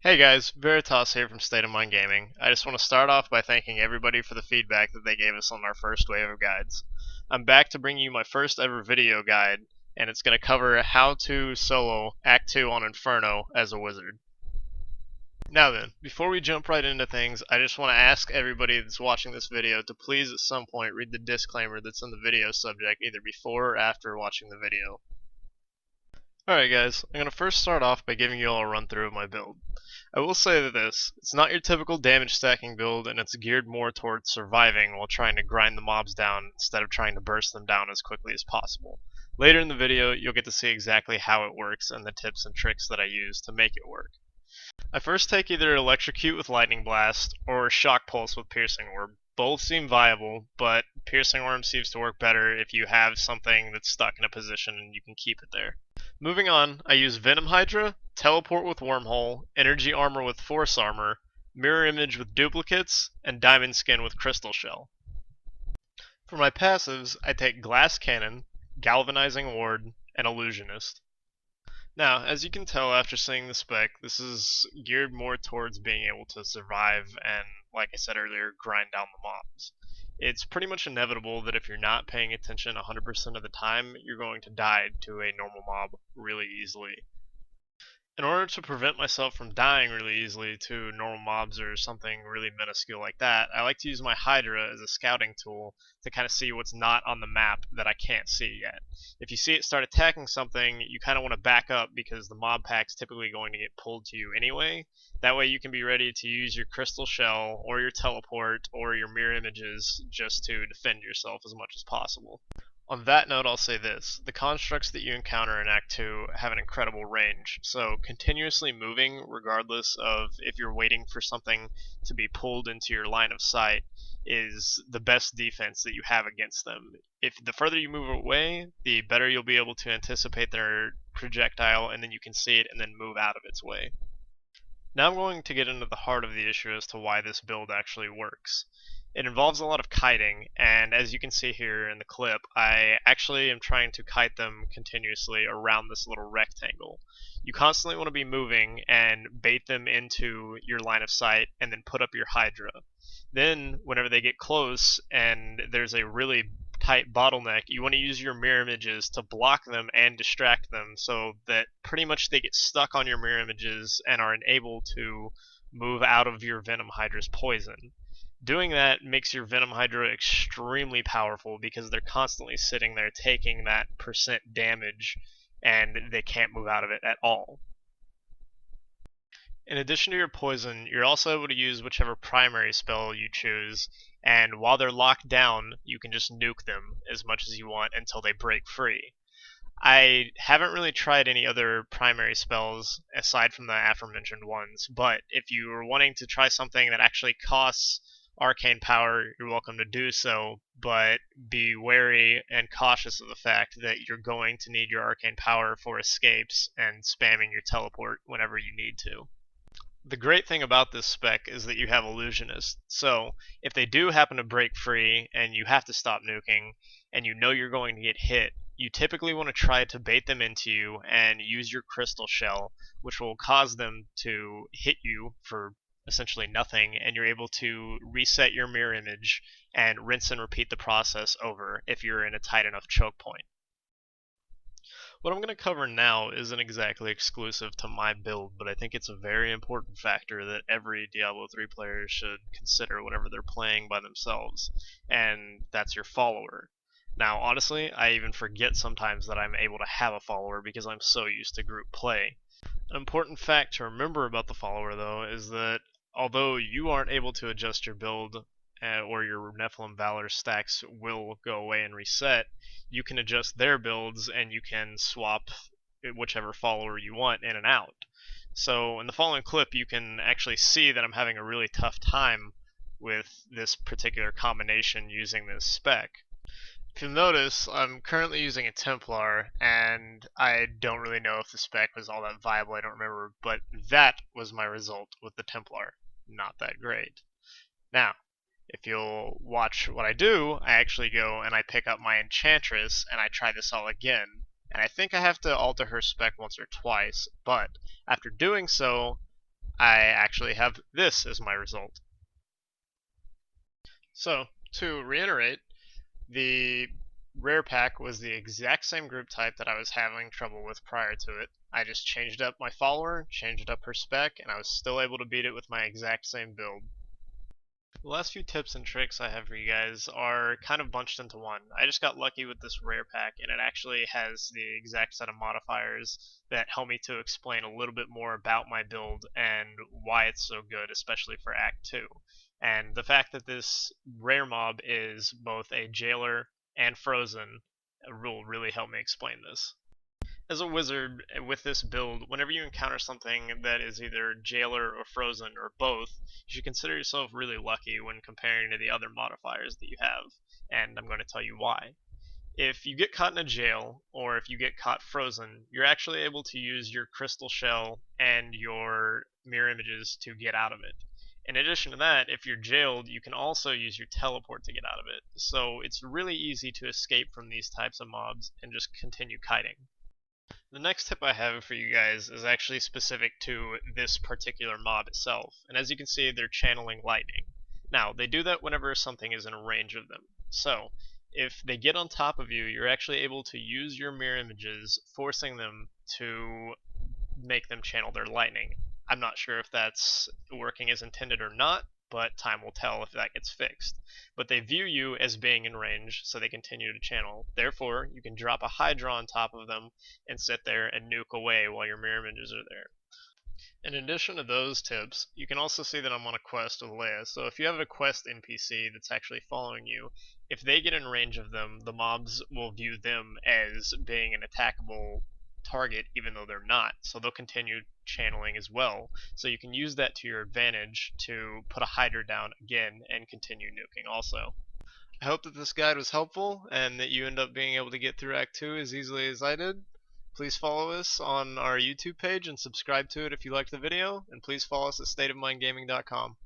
Hey guys, Veritas here from State of Mind Gaming. I just want to start off by thanking everybody for the feedback that they gave us on our first wave of guides. I'm back to bring you my first ever video guide, and it's going to cover how to solo Act 2 on Inferno as a wizard. Now then, before we jump right into things, I just want to ask everybody that's watching this video to please at some point read the disclaimer that's in the video subject either before or after watching the video. Alright guys, I'm going to first start off by giving you all a run through of my build. I will say that it's not your typical damage stacking build, and it's geared more towards surviving while trying to grind the mobs down instead of trying to burst them down as quickly as possible. Later in the video, you'll get to see exactly how it works and the tips and tricks that I use to make it work. I first take either Electrocute with Lightning Blast or Shock Pulse with Piercing Orb. Both seem viable, but Piercing Orb seems to work better if you have something that's stuck in a position and you can keep it there. Moving on, I use Venom Hydra, Teleport with Wormhole, Energy Armor with Force Armor, Mirror Image with Duplicates, and Diamond Skin with Crystal Shell. For my passives, I take Glass Cannon, Galvanizing Ward, and Illusionist. Now, as you can tell after seeing the spec, this is geared more towards being able to survive and, like I said earlier, grind down the mobs. It's pretty much inevitable that if you're not paying attention 100% of the time, you're going to die to a normal mob really easily. In order to prevent myself from dying really easily to normal mobs or something really minuscule like that, I like to use my Hydra as a scouting tool to kind of see what's not on the map that I can't see yet. If you see it start attacking something, you kind of want to back up because the mob pack's typically going to get pulled to you anyway. That way you can be ready to use your Crystal Shell or your Teleport or your Mirror Images just to defend yourself as much as possible. On that note, I'll say this. The constructs that you encounter in Act 2 have an incredible range, so continuously moving, regardless of if you're waiting for something to be pulled into your line of sight, is the best defense that you have against them. If the further you move away, the better you'll be able to anticipate their projectile, and then you can see it and then move out of its way. Now I'm going to get into the heart of the issue as to why this build actually works. It involves a lot of kiting, and as you can see here in the clip, I actually am trying to kite them continuously around this little rectangle. You constantly want to be moving and bait them into your line of sight and then put up your Hydra. Then, whenever they get close and there's a really tight bottleneck, you want to use your mirror images to block them and distract them so that pretty much they get stuck on your mirror images and are unable to move out of your Venom Hydra's poison. Doing that makes your Venom Hydra extremely powerful because they're constantly sitting there taking that percent damage and they can't move out of it at all. In addition to your poison, you're also able to use whichever primary spell you choose, and while they're locked down, you can just nuke them as much as you want until they break free. I haven't really tried any other primary spells aside from the aforementioned ones, but if you are wanting to try something that actually costs arcane power, you're welcome to do so, but be wary and cautious of the fact that you're going to need your arcane power for escapes and spamming your teleport whenever you need to. The great thing about this spec is that you have Illusionist, so if they do happen to break free and you have to stop nuking, and you know you're going to get hit, you typically want to try to bait them into you and use your Crystal Shell, which will cause them to hit you for essentially nothing, and you're able to reset your mirror image and rinse and repeat the process over if you're in a tight enough choke point. What I'm going to cover now isn't exactly exclusive to my build, but I think it's a very important factor that every Diablo 3 player should consider whenever they're playing by themselves, and that's your follower. Now, honestly, I even forget sometimes that I'm able to have a follower because I'm so used to group play. An important fact to remember about the follower, though, is that although you aren't able to adjust your build or your Nephilim Valor stacks will go away and reset, you can adjust their builds and you can swap whichever follower you want in and out. So in the following clip, you can actually see that I'm having a really tough time with this particular combination using this spec. If you'll notice, I'm currently using a Templar, and I don't really know if the spec was all that viable, I don't remember, but that was my result with the Templar. Not that great. Now, if you'll watch what I do, I actually go and I pick up my Enchantress, and I try this all again. And I think I have to alter her spec once or twice, but after doing so, I actually have this as my result. So, to reiterate, the rare pack was the exact same group type that I was having trouble with prior to it. I just changed up my follower, changed up her spec, and I was still able to beat it with my exact same build. The last few tips and tricks I have for you guys are kind of bunched into one. I just got lucky with this rare pack, and it actually has the exact set of modifiers that help me to explain a little bit more about my build and why it's so good, especially for Act 2. And the fact that this rare mob is both a jailer and frozen will really help me explain this. As a wizard with this build, whenever you encounter something that is either jailer or frozen or both, you should consider yourself really lucky when comparing to the other modifiers that you have, and I'm going to tell you why. If you get caught in a jail, or if you get caught frozen, you're actually able to use your crystal shell and your mirror images to get out of it. In addition to that, if you're jailed, you can also use your teleport to get out of it. So it's really easy to escape from these types of mobs and just continue kiting. The next tip I have for you guys is actually specific to this particular mob itself, and as you can see, they're channeling lightning. Now, they do that whenever something is in range of them. So, if they get on top of you, you're actually able to use your mirror images, forcing them to make them channel their lightning. I'm not sure if that's working as intended or not, but time will tell if that gets fixed. But they view you as being in range, so they continue to channel. Therefore, you can drop a Hydra on top of them and sit there and nuke away while your mirror images are there. In addition to those tips, you can also see that I'm on a quest with Leia, so if you have a quest NPC that's actually following you, if they get in range of them, the mobs will view them as being an attackable target even though they're not, so they'll continue channeling as well. So you can use that to your advantage to put a Hydra down again and continue nuking also. I hope that this guide was helpful and that you end up being able to get through Act 2 as easily as I did. Please follow us on our YouTube page and subscribe to it if you liked the video, and please follow us at stateofmindgaming.com.